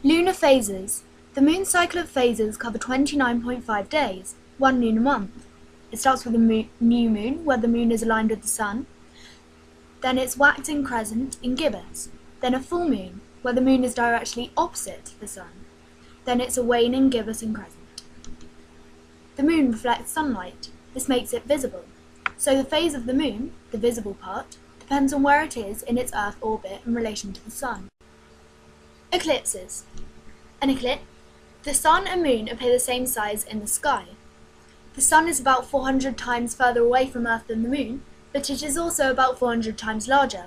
Lunar phases. The moon's cycle of phases cover 29.5 days, one lunar month. It starts with a new moon, where the moon is aligned with the sun. Then its waxing crescent in gibbous. Then a full moon, where the moon is directly opposite the sun. Then it's a waning gibbous and crescent. The moon reflects sunlight. This makes it visible. So the phase of the moon, the visible part, depends on where it is in its Earth orbit in relation to the sun. Eclipses. An eclipse. The sun and moon appear the same size in the sky. The sun is about 400 times further away from Earth than the moon, but it is also about 400 times larger.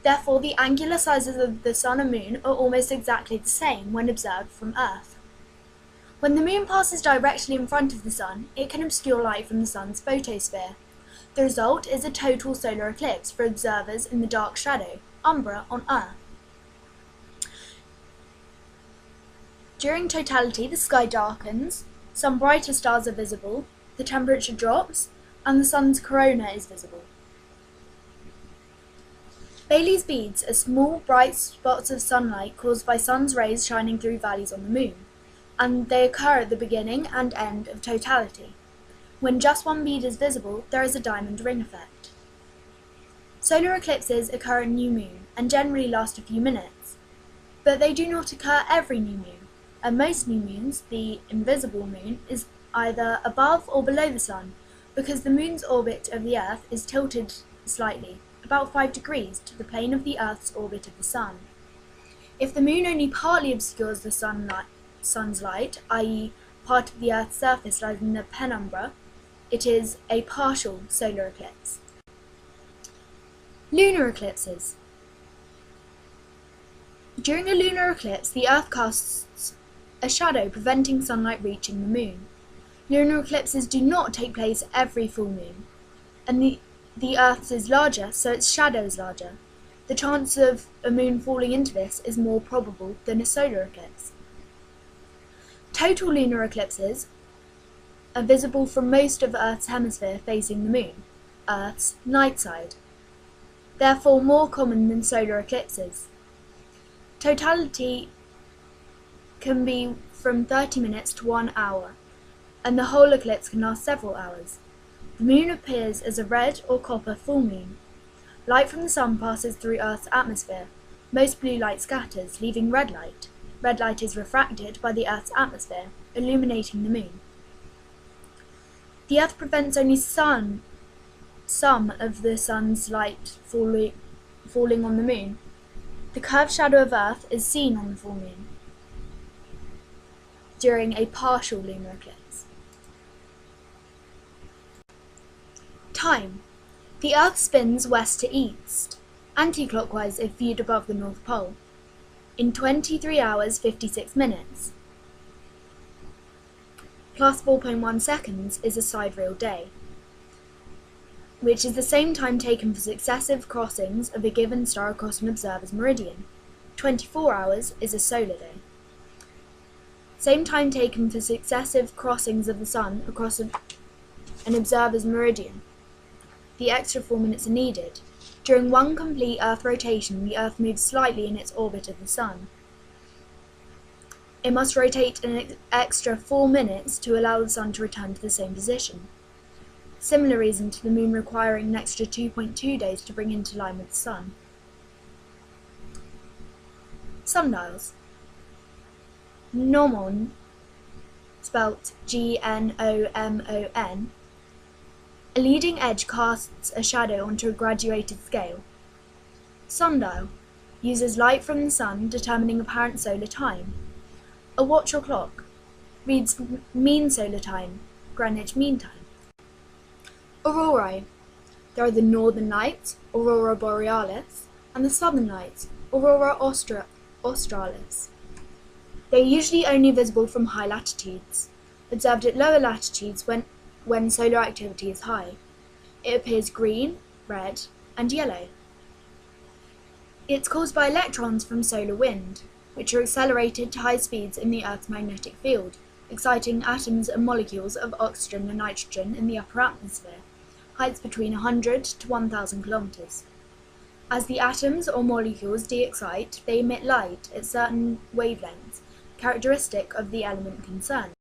Therefore, the angular sizes of the sun and moon are almost exactly the same when observed from Earth. When the moon passes directly in front of the sun, it can obscure light from the sun's photosphere. The result is a total solar eclipse for observers in the dark shadow, umbra, on Earth. During totality, the sky darkens, some brighter stars are visible, the temperature drops, and the sun's corona is visible. Baily's beads are small, bright spots of sunlight caused by sun's rays shining through valleys on the moon, and they occur at the beginning and end of totality. When just one bead is visible, there is a diamond ring effect. Solar eclipses occur at new moon and generally last a few minutes, but they do not occur every new moon. At most new moons, the invisible moon is either above or below the sun, because the moon's orbit of the Earth is tilted slightly, about 5 degrees, to the plane of the Earth's orbit of the sun. If the moon only partly obscures the sun's light, i.e. part of the Earth's surface lies in the penumbra, it is a partial solar eclipse. Lunar eclipses. During a lunar eclipse, the Earth casts a shadow preventing sunlight reaching the moon. Lunar eclipses do not take place every full moon, and the Earth's is larger, so its shadow is larger. The chance of a moon falling into this is more probable than a solar eclipse. Total lunar eclipses are visible from most of Earth's hemisphere facing the moon, Earth's night side, therefore more common than solar eclipses. Totality can be from 30 minutes to 1 hour, and the whole eclipse can last several hours. The moon appears as a red or copper full moon. Light from the sun passes through Earth's atmosphere. Most blue light scatters, leaving red light. Red light is refracted by the Earth's atmosphere, illuminating the moon. The Earth prevents only some of the sun's light falling on the moon. The curved shadow of Earth is seen on the full moon during a partial lunar eclipse. Time. The Earth spins west to east, anti-clockwise if viewed above the North Pole, in 23 hours 56 minutes. Plus 4.1 seconds is a sidereal day, which is the same time taken for successive crossings of a given star across an observer's meridian. 24 hours is a solar day. Same time taken for successive crossings of the sun across an observer's meridian. The extra 4 minutes are needed. During one complete Earth rotation, the Earth moves slightly in its orbit of the sun. It must rotate an extra 4 minutes to allow the sun to return to the same position. Similar reason to the moon requiring an extra 2.2 days to bring into line with the sun. Sundials. Gnomon, spelt Gnomon, a leading edge casts a shadow onto a graduated scale. Sundial uses light from the sun determining apparent solar time. A watch or clock reads mean solar time, Greenwich Mean Time. Aurorae. There are the Northern Lights, Aurora Borealis, and the Southern Lights, Aurora Australis. They are usually only visible from high latitudes, observed at lower latitudes when solar activity is high. It appears green, red, and yellow. It's caused by electrons from solar wind, which are accelerated to high speeds in the Earth's magnetic field, exciting atoms and molecules of oxygen and nitrogen in the upper atmosphere, heights between 100 to 1,000 kilometers. As the atoms or molecules de-excite, they emit light at certain wavelengths, characteristic of the element concerned.